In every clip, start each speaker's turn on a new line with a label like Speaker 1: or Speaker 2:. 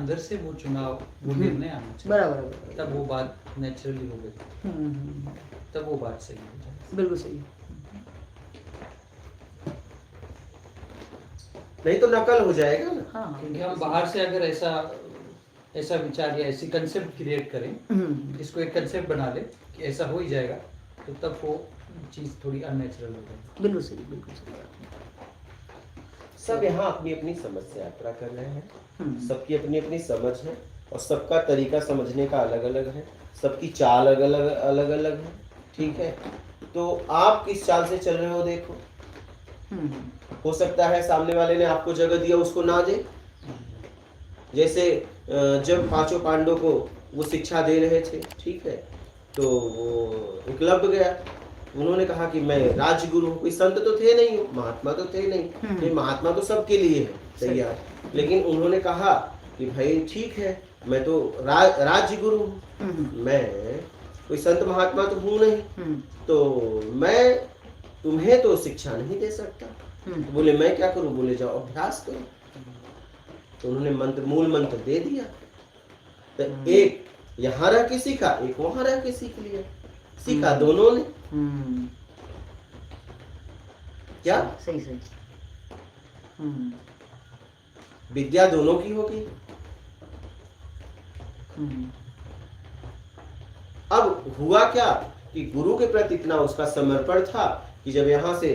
Speaker 1: अंदर से वो चुनाव, वो निर्णय आना चाहिए।
Speaker 2: बराबर।
Speaker 1: तब वो बात नेचुरली हो गई, तब वो बात सही हो जाए।
Speaker 2: बिल्कुल सही।
Speaker 3: नहीं तो नकल हो जाएगा ना।
Speaker 2: हाँ,
Speaker 1: क्योंकि हम बाहर से अगर ऐसा विचार या ऐसी कंसेप्ट क्रिएट करें, इसको एक कंसेप्ट बना ले कि ऐसा हो ही जाएगा, तो तब वो चीज़ थोड़ी अननेचुरल हो जाएगी।
Speaker 2: बिल्कुल सही, बिल्कुल सही।
Speaker 3: सब यहाँ अपनी अपनी समझ से यात्रा कर रहे हैं, सबकी अपनी अपनी समझ है और सबका तरीका समझने का अलग अलग है, सबकी चाल अलग अलग है। ठीक है, तो आप किस चाल से चल रहे हो देखो। हो सकता है सामने वाले ने आपको जगह दिया उसको ना दे। जैसे जब पांचों पांडवों को वो शिक्षा दे रहे थे, ठीक है, तो वो एकलव्य गया, उन्होंने कहा कि मैं राजगुरु हूँ, कोई संत तो थे नहीं, महात्मा तो थे नहीं, ये महात्मा तो सबके लिए है तैयार, लेकिन उन्होंने कहा कि भाई ठीक है, मैं तो राजगुरु हूँ, मैं कोई संत महात्मा तो हूँ नहीं, तो मैं तुम्हें तो शिक्षा नहीं दे सकता। तो बोले मैं क्या करूं? बोले जाओ अभ्यास करो। तो उन्होंने मूल मंत्र दे दिया। तो एक यहाँ रह के सीखा, एक वहां रह के सीख लिया, सीखा दोनों ने। क्या
Speaker 2: सही सही।
Speaker 3: विद्या दोनों की होगी। अब हुआ क्या कि गुरु के प्रति इतना उसका समर्पण था कि जब यहाँ से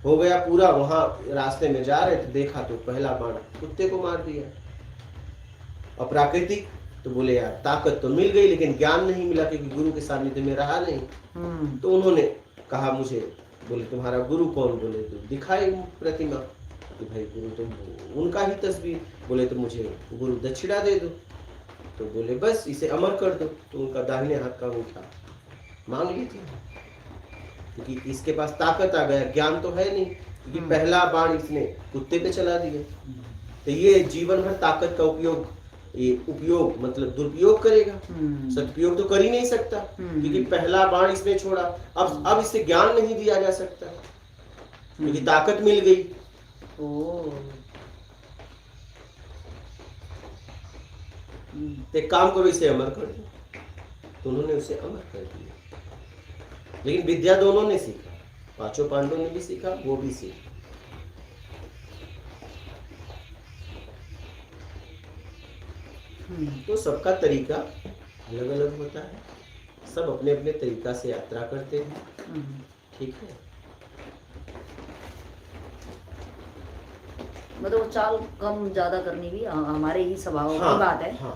Speaker 3: हो गया पूरा, वहां रास्ते में जा रहे थे, देखा तो पहला बाण कुत्ते को मार दिया। अप्राकृतिक तो बोले यार ताकत तो मिल गई लेकिन ज्ञान नहीं मिला, क्योंकि गुरु के सानिध्य में रहा नहीं। तो उन्होंने कहा मुझे, बोले तुम्हारा गुरु कौन? बोले तो दिखाई प्रतिमा कि भाई गुरु तो उनका ही तस्वीर। बोले तो मुझे गुरु दक्षिणा दे दो। तो बोले बस इसे अमर कर दो। तो उनका दाहिने हाथ का अंगूठा मांग लीजिए, क्योंकि इसके पास ताकत आ गया, ज्ञान तो है नहीं, क्योंकि पहला बाण इसने कुत्ते पे चला दिया। तो ये जीवन भर ताकत का उपयोग मतलब दुरुपयोग करेगा, सदुपयोग तो कर ही नहीं सकता, क्योंकि पहला बाण इसने छोड़ा। अब इससे ज्ञान नहीं दिया जा सकता, क्योंकि ताकत मिल गई। एक काम करो, इसे अमर कर दो। तो उन्होंने उसे अमर कर दिया। लेकिन विद्या दोनों ने सीखा, पांचों पांडवों ने भी सीखा, वो भी सीखा। तो सबका तरीका अलग अलग होता है, सब अपने अपने तरीका से यात्रा करते हैं। ठीक है,
Speaker 2: मतलब चाल कम ज्यादा करनी भी हमारे ही स्वभाव की बात है।
Speaker 3: हाँ।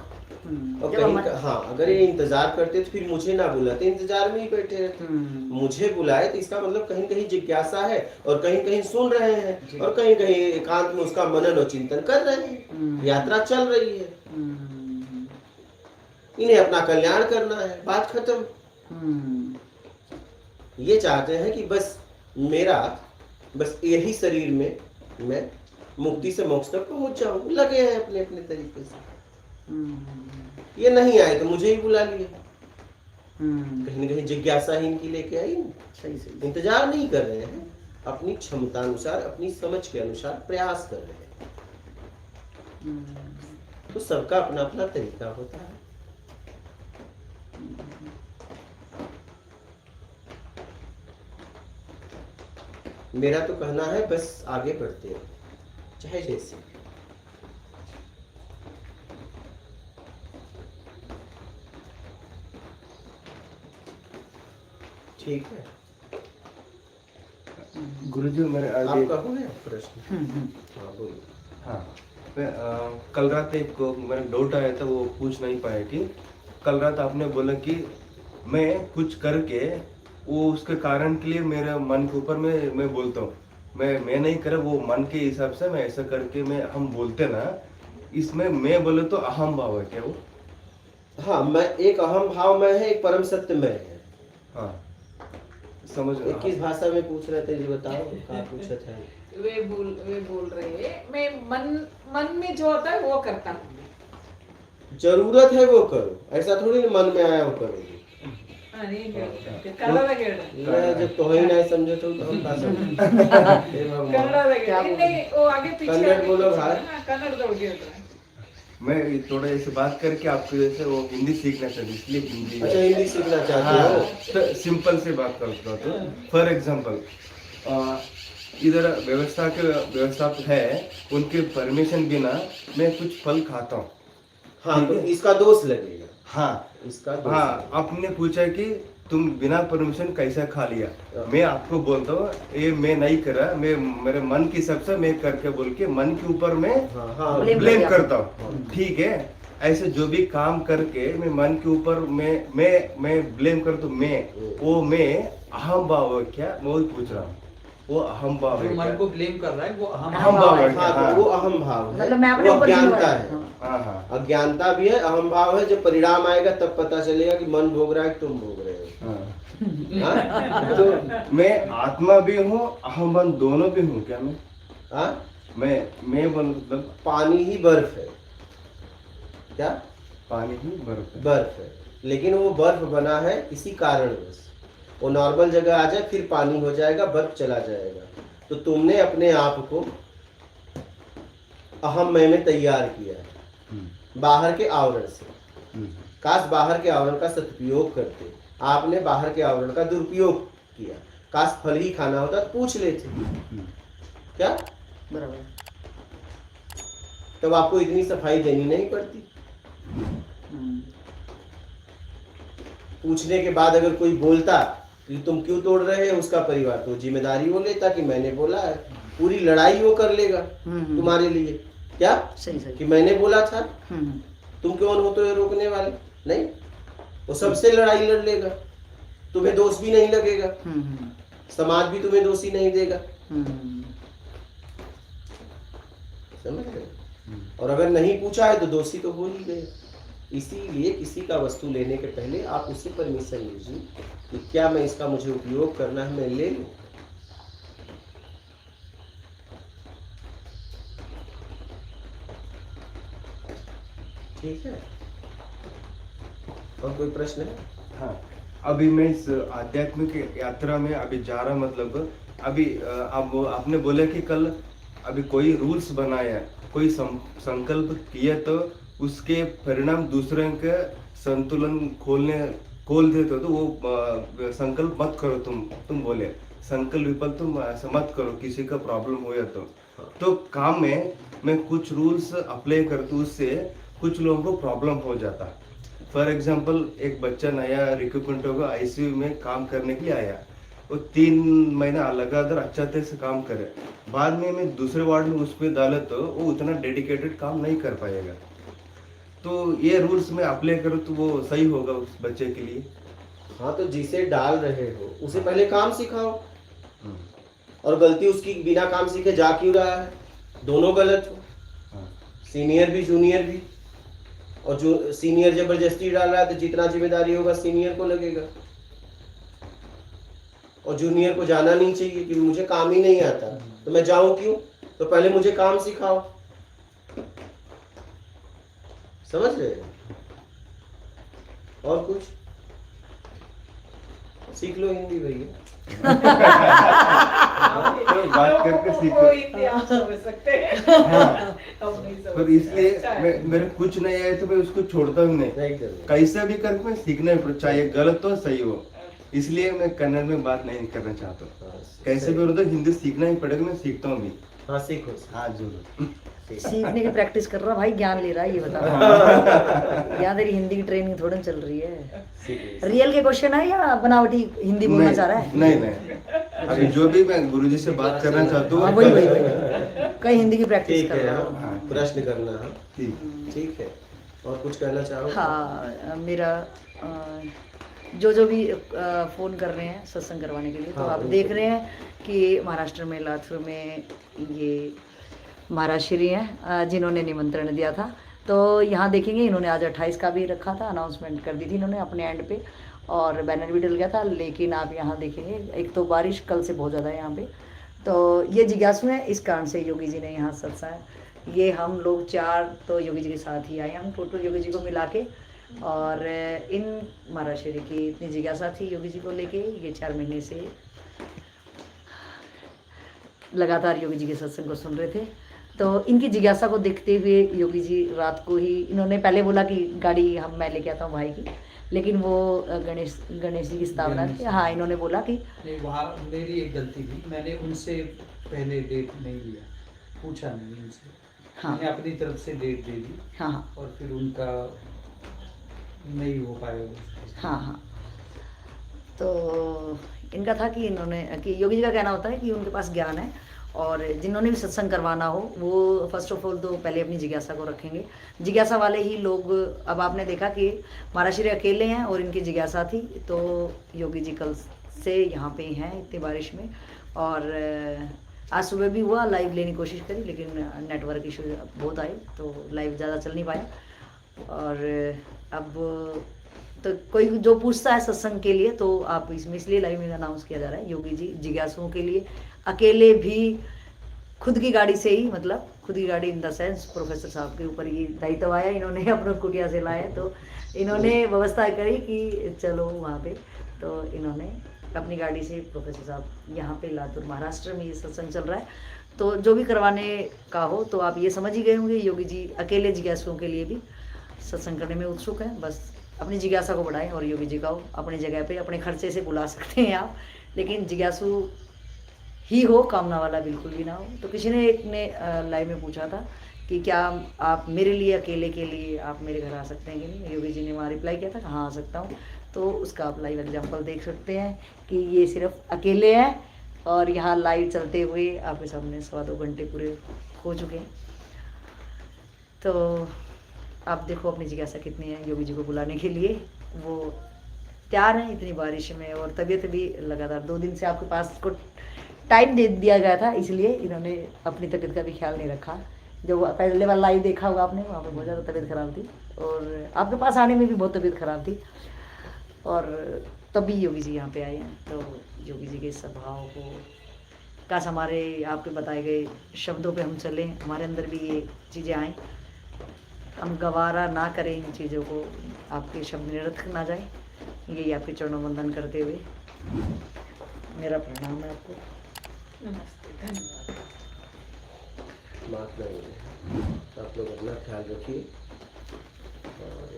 Speaker 3: और कहीं अगर ये इंतजार करते तो फिर मुझे ना बुलाते, इंतजार में ही बैठे रहते। मुझे बुलाए तो इसका मतलब कहीं कहीं जिज्ञासा है, और कहीं कहीं सुन रहे हैं, और कहीं कहीं एकांत में उसका मनन और चिंतन कर रहे हैं, यात्रा चल रही है। इन्हें अपना कल्याण करना है, बात खत्म। ये चाहते हैं कि बस मेरा बस यही शरीर में मैं मुक्ति से मोक्ष तक पहुंच जाऊं। लगे हैं अपने अपने तरीके से। ये नहीं आए तो मुझे ही बुला लिया, कहीं न कहीं जिज्ञासा ही इनकी लेके आई।
Speaker 2: सही सही।
Speaker 3: इंतजार नहीं कर रहे हैं, अपनी क्षमता अनुसार, अपनी समझ के अनुसार प्रयास कर रहे हैं। तो सबका अपना अपना तरीका होता है। मेरा तो कहना है बस आगे बढ़ते हैं, चाहे जैसे। ठीक है
Speaker 4: गुरुजी, मेरे
Speaker 3: आपका हो गया प्रश्न? हाँ बोलिए।
Speaker 4: हाँ, कल रात एक मेरा डाउट आया था, वो पूछ नहीं पाया कि कल रात आपने बोला कि मैं कुछ करके वो उसके कारण के लिए मेरे मन के ऊपर मैं बोलता हूँ, मैं नहीं कर, वो मन के हिसाब से मैं ऐसा करके हम बोलते ना, इसमें मैं बोले तो अहम भाव है क्या वो?
Speaker 3: हाँ, मैं एक अहम भाव में है, एक परम सत्य में है।
Speaker 4: हाँ समझ।
Speaker 3: किस भाषा में पूछ रहे थे जी, बताओ क्या पूछा था?
Speaker 5: वे बोल रहे हैं मैं मन में जो होता है वो करता हूँ।
Speaker 3: जरूरत है वो करो, ऐसा थोड़ी ना मन में आया वो करोगे। जब तो ही नहीं समझे तो हम क्या समझे?
Speaker 5: कन्नड़ बोलो भाई। कन्नड़
Speaker 4: मैं थोड़ा ऐसे बात करके आपको जैसे वो हिंदी सीखना चाहती हूँ, इसलिए हिंदी।
Speaker 3: अच्छा, हिंदी सीखना चाहते
Speaker 4: हाँ,
Speaker 3: हो?
Speaker 4: तो सिंपल से बात करता हूँ। तो फॉर एग्जाम्पल इधर व्यवस्था है, उनके परमिशन बिना मैं कुछ फल खाता हूँ।
Speaker 3: हाँ,
Speaker 4: ठीक
Speaker 3: तो
Speaker 4: है?
Speaker 3: इसका दोष लगेगा,
Speaker 4: हाँ
Speaker 3: इसका दोष
Speaker 4: हाँ,
Speaker 3: लगेगा।
Speaker 4: आपने पूछा कि तुम बिना परमिशन कैसे खा लिया, मैं आपको बोलता हूँ ये मैं नहीं करा, मैं मेरे मन की हिसाब से मैं करके बोल के मन के ऊपर मैं
Speaker 3: हाँ हाँ,
Speaker 2: Blame
Speaker 4: ब्लेम
Speaker 2: कर
Speaker 4: करता हूँ। ठीक है, ऐसे जो भी काम करके मैं मन के ऊपर मैं ब्लेम करता हूँ, वो मैं अहम भाव है क्या, मैं वही पूछ रहा हूँ, वो अहम भाव
Speaker 1: जो
Speaker 4: है
Speaker 1: मन
Speaker 4: क्या?
Speaker 1: को ब्लेम कर रहा है वो
Speaker 4: अहम
Speaker 1: अहम
Speaker 4: भाव है
Speaker 3: हाँ,
Speaker 4: क्या?
Speaker 3: तो वो अहम भाव है,
Speaker 2: मतलब मैं अपने
Speaker 3: वो
Speaker 2: ऊपर
Speaker 3: अज्ञानता
Speaker 2: जिम्मेवार
Speaker 3: है।
Speaker 2: हूँ।
Speaker 4: हाँ हाँ
Speaker 3: अज्ञानता भी है, अहम भाव है। जब परिणाम आएगा तब पता चलेगा कि मन भोग रहा है कि तुम भोग रहे हो।
Speaker 4: हाँ।
Speaker 3: हाँ?
Speaker 4: तो मैं आत्मा भी हूँ, अहम मन दोनों भी हूँ क्या मैं?
Speaker 3: हाँ?
Speaker 4: मैं मतलब
Speaker 3: पानी ही बर्फ है क्या?
Speaker 4: पानी ही बर्फ है।
Speaker 3: बर्फ है, लेकिन वो बर्फ बना है किसी कारणवश। वो नॉर्मल जगह आ जाए फिर पानी हो जाएगा, बर्फ चला जाएगा। तो तुमने अपने आप को अहम मैं में तैयार किया है बाहर के आवरण से। काश बाहर के आवरण का सदुपयोग करते, आपने बाहर के आवरण का दुरुपयोग किया। काश फल ही खाना होता तो पूछ लेते क्या,
Speaker 2: बराबर।
Speaker 3: तब आपको इतनी सफाई देनी नहीं पड़ती। पूछने के बाद अगर कोई बोलता कि तुम क्यों तोड़ रहे हो, उसका परिवार तो जिम्मेदारी वो लेता कि मैंने बोला है। पूरी लड़ाई वो कर लेगा तुम्हारे लिए क्या,
Speaker 2: सही सही।
Speaker 3: कि मैंने बोला था, तुम कौन हो तो ये रोकने वाले? नहीं, वो सबसे लड़ाई लड़ लेगा, तुम्हें दोष भी नहीं लगेगा, समाज भी तुम्हें दोषी नहीं देगा। समझ गए? और अगर नहीं पूछा है तो दोषी तो हो ही गए। इसीलिए किसी का वस्तु लेने के पहले आप उससे परमिशन लीजिए कि क्या मैं इसका मुझे उपयोग करना है, मैं ले लूं। ठीक है, और कोई प्रश्न है?
Speaker 4: हाँ, अभी मैं इस आध्यात्मिक यात्रा में अभी जा रहा, मतलब अभी अब आपने बोला कि कल अभी कोई रूल्स बनाया, कोई संकल्प किया तो उसके परिणाम दूसरे के संतुलन खोल देते, तो वो संकल्प मत करो। तुम बोले संकल्प विफल तुम ऐसा मत करो, किसी का प्रॉब्लम हो या तो काम में मैं कुछ रूल्स अप्लाई करता हूँ, उससे कुछ लोगों को प्रॉब्लम हो जाता। फॉर एग्जाम्पल, एक बच्चा नया रिक्रूटमेंट होगा, आईसीयू में काम करने के लिए आया, वो 3 महीना लगातार अच्छा तरह से काम करे, बाद में मैं दूसरे वार्ड में उसमें डाला तो वो उतना डेडिकेटेड काम नहीं कर पाएगा। तो ये रूल्स में अप्लाई करो तो वो सही होगा उस बच्चे के लिए।
Speaker 3: हाँ, तो जिसे डाल रहे हो उसे पहले काम सिखाओ, और गलती उसकी बिना काम सीखे जा क्यों रहा है? दोनों गलत हो, सीनियर भी जूनियर भी। और जो सीनियर जबरदस्ती डाल रहा है तो जितना जिम्मेदारी होगा सीनियर को लगेगा, और जूनियर को जाना नहीं चाहिए कि मुझे काम ही नहीं आता तो मैं जाऊं क्यों? तो पहले मुझे काम सिखाओ। समझ रहे हो? और कुछ सीख लो हिंदी भैया।
Speaker 4: तो बात करके सीख
Speaker 5: वो इतिहास समझ सकते हैं।
Speaker 4: हाँ,
Speaker 5: हम नहीं समझ
Speaker 4: पर इसलिए
Speaker 5: सकते। अच्छा है।
Speaker 4: मेरे कुछ नहीं आए तो मैं उसको छोड़ता हूँ नहीं,
Speaker 3: नहीं करूँगा।
Speaker 4: कैसे भी करके मैं सीखना ही पड़ता, चाहे गलत हो सही हो। इसलिए मैं कन्नड़ में बात नहीं करना चाहता हूँ।
Speaker 3: हाँ,
Speaker 4: कैसे भी हो तो हिंदी सीखना ही पड़ेगा, मैं सीखता हूँ भी।
Speaker 3: हाँ, सीखो।
Speaker 4: हाँ जरूर।
Speaker 2: सीखने की प्रैक्टिस कर रहा भाई, ज्ञान ले रहा है, ये बता। यहाँ तेरी हिंदी की ट्रेनिंग थोड़ी चल रही है।
Speaker 3: सीखो।
Speaker 2: रियल के क्वेश्चन है या बनावटी हिंदी बोलना चाह रहा है?
Speaker 4: नहीं, अभी जो भी मैं गुरुजी से बात करना चाहता
Speaker 2: हाँ,
Speaker 4: हूँ,
Speaker 2: वही कई हिंदी की प्रैक्टिस
Speaker 3: ठीक
Speaker 2: कर
Speaker 3: है,
Speaker 2: रहा हूँ।
Speaker 3: हाँ, प्रश्न करना है।
Speaker 4: ठीक।
Speaker 3: ठीक है, और कुछ कहना चाहो?
Speaker 2: हाँ, मेरा जो भी फ़ोन कर रहे हैं सत्संग करवाने के लिए, तो
Speaker 3: हाँ,
Speaker 2: आप देख रहे हैं कि महाराष्ट्र में लातूर में ये महाराज श्री हैं जिन्होंने निमंत्रण दिया था। तो यहाँ देखेंगे, इन्होंने आज 28 का भी रखा था, अनाउंसमेंट कर दी थी इन्होंने अपने एंड पे, और बैनर भी डल गया था। लेकिन आप यहाँ देखेंगे, एक तो बारिश कल से बहुत ज़्यादा है यहाँ पे, तो ये जिज्ञासु है, इस कारण से योगी जी ने यहाँ सत्संग, ये हम लोग 4 तो योगी जी के साथ ही आए, हम टोटल योगी जी को मिला के। और इन महाराज श्री की इतनी जिज्ञासा थी योगी जी को लेके, ये 4 महीने से लगातार योगी जी के सत्संग को सुन रहे थे। तो इनकी जिज्ञासा को देखते हुए योगी जी रात को ही, इन्होंने पहले बोला कि गाड़ी मैं लेके आता हूँ भाई की, लेकिन वो गणेश जी की स्थापना थी। हाँ, इन्होंने बोला कि
Speaker 1: नहीं, वहाँ मेरी एक गलती थी, मैंने उनसे पहले डेट नहीं लिया, पूछा नहीं उनसे।
Speaker 2: हाँ।
Speaker 1: मैंने अपनी तरफ से डेट दे दी
Speaker 2: हाँ हाँ
Speaker 1: और फिर उनका नहीं हो पाया।
Speaker 2: हाँ हाँ। तो इनका था कि इन्होंने, कि योगी जी का कहना होता है कि उनके पास ज्ञान है और जिन्होंने भी सत्संग करवाना हो वो फर्स्ट ऑफ ऑल तो पहले अपनी जिज्ञासा को रखेंगे। जिज्ञासा वाले ही लोग, अब आपने देखा कि महाराज श्री अकेले हैं और इनकी जिज्ञासा थी, तो योगी जी कल से यहाँ पे हैं इतनी बारिश में। और आज सुबह भी हुआ, लाइव लेने की कोशिश करी लेकिन नेटवर्क इशू बहुत आए तो लाइव ज़्यादा चल नहीं पाया। और अब तो कोई जो पूछता है सत्संग के लिए तो आप इसमें इसलिए लाइव में अनाउंस किया जा रहा है, योगी जी जिज्ञासुओं के लिए अकेले भी खुद की गाड़ी से ही, मतलब खुद की गाड़ी इन द सेंस प्रोफेसर साहब के ऊपर ये दायित्व आया, इन्होंने अपने कुटिया से लाया तो इन्होंने व्यवस्था करी कि चलो वहाँ पे, तो इन्होंने अपनी गाड़ी से प्रोफेसर साहब यहाँ पे लातूर महाराष्ट्र में ये सत्संग चल रहा है, तो जो भी करवाने का हो तो आप ये समझ ही गए होंगे योगी जी अकेले जिज्ञासुओं के लिए भी सत्संग करने में उत्सुक हैं। बस अपनी जिज्ञासा को बढ़ाएं और योगी जी का अपनी जगह पे अपने खर्चे से बुला सकते हैं आप, लेकिन जिज्ञासु ही हो, कामना वाला बिल्कुल भी ना हो। तो किसी ने एक ने लाइव में पूछा था कि क्या आप मेरे लिए अकेले के लिए आप मेरे घर आ सकते हैं कि नहीं, योगी जी ने वहाँ रिप्लाई किया था कि हाँ आ सकता हूँ। तो उसका आप लाइव एग्जाम्पल देख सकते हैं कि ये सिर्फ अकेले हैं और यहाँ लाइव चलते हुए आपके सामने 2.25 घंटे पूरे हो चुके हैं। तो आप देखो अपनी जिज्ञासा कितनी है योगी जी को बुलाने के लिए, वो तैयार हैं इतनी बारिश में और तबीयत भी लगातार 2 दिन से आपके पास को टाइम दे दिया गया था, इसलिए इन्होंने अपनी तबीयत का भी ख्याल नहीं रखा। जो पहले वाला लाइव देखा होगा आपने, वहाँ पर बहुत ज़्यादा तबीयत ख़राब थी और आपके पास आने में भी बहुत तबीयत ख़राब थी और तभी योगी जी यहाँ पे आए हैं। तो योगी जी के स्वभाव को काश हमारे आपके बताए गए शब्दों पे हम चलें, हमारे अंदर भी ये चीज़ें आएँ, हम गवारा ना करें इन चीज़ों को, आपके शब्द निरर्थक ना जाए। यही आपके चरणों वंदन करते हुए मेरा प्रणाम है आपको।
Speaker 5: नमस्ते, धन्यवाद।
Speaker 3: बात नहीं है, आप लोग अपना ख्याल रखिए और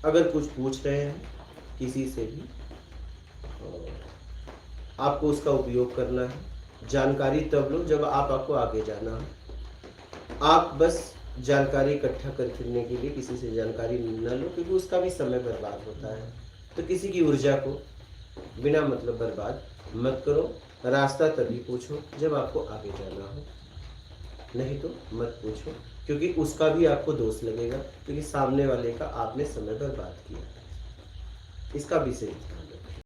Speaker 3: अगर कुछ पूछ रहे हैं किसी से भी और आपको उसका उपयोग करना है। जानकारी तब लो जब आपको आगे जाना है। आप बस जानकारी इकट्ठा कर फिरने के लिए किसी से जानकारी न लो, क्योंकि उसका भी समय बर्बाद होता है। तो किसी की ऊर्जा को बिना मतलब बर्बाद मत करो। रास्ता तभी पूछो जब आपको आगे जाना हो, नहीं तो मत पूछो, क्योंकि उसका भी आपको दोष लगेगा, क्योंकि सामने वाले का आपने समय बर्बाद किया। इसका भी सही